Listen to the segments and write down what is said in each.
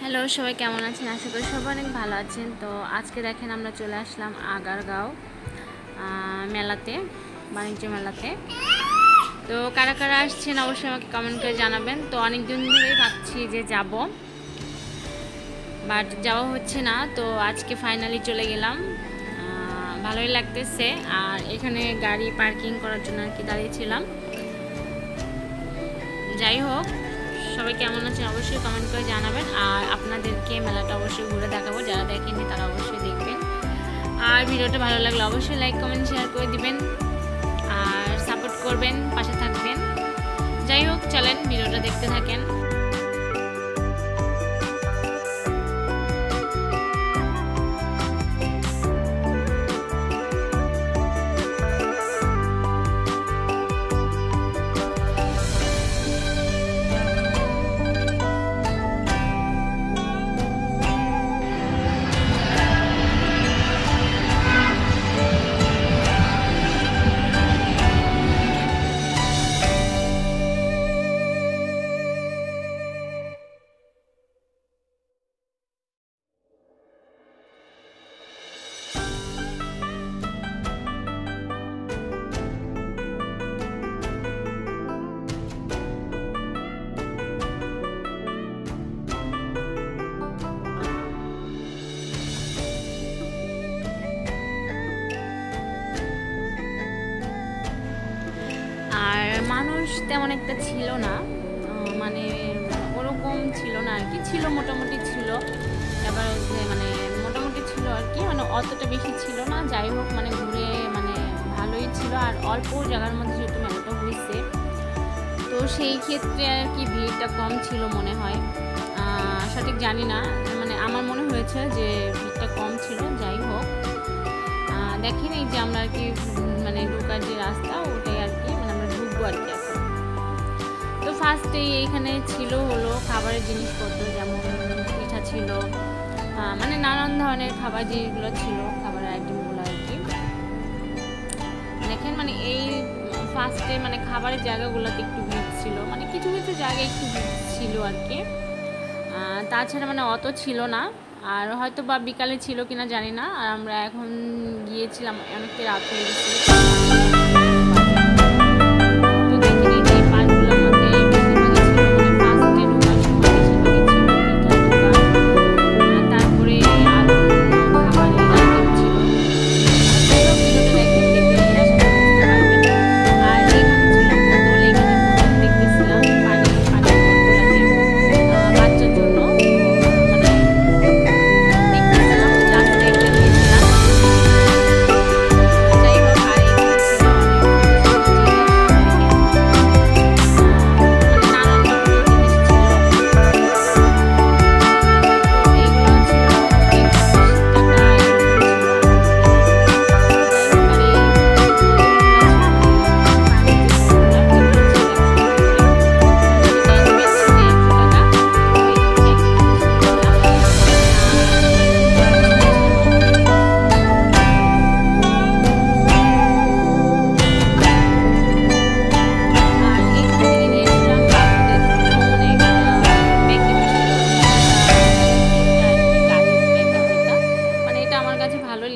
Hello, সবাই কেমন আছেন? আশা করি সবাই অনেক ভালো আছেন। তো আজকে দেখেন আমরা চলে আসলাম আগারগাঁও মেলাতে, বাণিজ্য মেলাতে। তো কারা কারা আসছেন অবশ্যই আমাকে কমেন্ট করে জানাবেন। তো অনেক দিন ধরেই ভাবছি যে যাব, বাট যাওয়া হচ্ছে না। তো আজকে ফাইনালি চলে গেলাম, ভালোই লাগতেছে। আর এখানে গাড়ি পার্কিং করার জন্য আর কি দাঁড়িয়েছিলাম। যাই হোক, সবাই কেমন আছেন অবশ্যই কমেন্ট করে জানাবেন। আর আপনাদেরকে মেলাটা অবশ্যই ঘুরে দেখাবো, যারা দেখেননি তারা অবশ্যই দেখবেন। আর ভিডিওটা ভালো লাগলে অবশ্যই লাইক কমেন্ট শেয়ার করে দিবেন আর সাপোর্ট করবেন, পাশে থাকবেন। যাই হোক, চলেন ভিডিওটা দেখতে থাকেন। আর মানুষ তেমন একটা ছিল না, মানে ওরকম ছিল না আর কি, ছিল মোটামুটি ছিল। এবার মানে মোটামুটি ছিল আর কি, মানে অতটা বেশি ছিল না। যাই হোক, মানে ঘুরে মানে ভালোই ছিল। আর অল্প জায়গার মধ্যে যেহেতু মেলাটা হয়েছে, তো সেই ক্ষেত্রে আর কি ভিড়টা কম ছিল মনে হয়, সঠিক জানি না। মানে আমার মনে হয়েছে যে ভিড়টা কম ছিল। যাই হোক, দেখেন এই যে আমরা আর কি মানে ঢোকার যে রাস্তা ওটাই আর কি, মানে আমরা ঢুকবো আর কি এখন। তো ফার্স্টেই এইখানে ছিল হলো খাবারের জিনিসপত্র, যেমন পিঠা ছিল, মানে নানান ধরনের খাবার যেগুলো ছিল, খাবারের আইটেমগুলো আর কি। দেখেন মানে এই ফার্স্টে মানে খাবারের জায়গাগুলোতে একটু ভিড় ছিল, মানে কিছু কিছু জায়গায় একটু ভিড় ছিল আর কি। তাছাড়া মানে অত ছিল না। আর হয়তো বা বিকালে ছিল কিনা জানি না। আর আমরা এখন গিয়েছিলাম অনেকটা রাত হয়ে গেছে।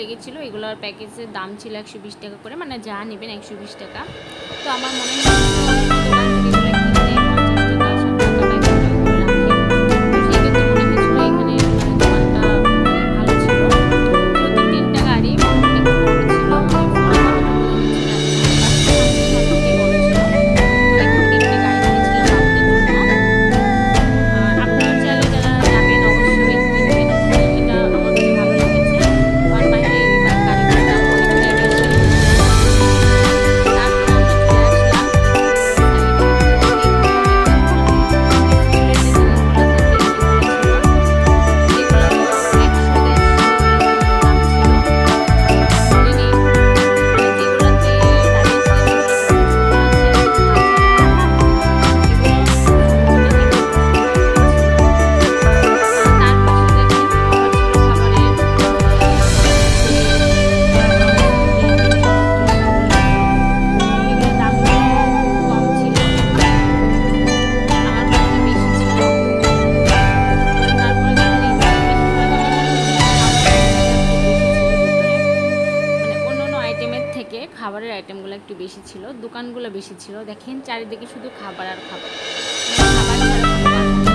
লেগেছিল। এগুলোর প্যাকেজের দাম ছিল 120 টাকা করে, মানে যা নেবেন 120 টাকা। তো আমার মনে হয় আইটেমগুলো একটু বেশি ছিল, দোকানগুলো বেশি ছিল। দেখেন চারিদিকে শুধু খাবার আর খাবার, খাবার ছাড়া কোনো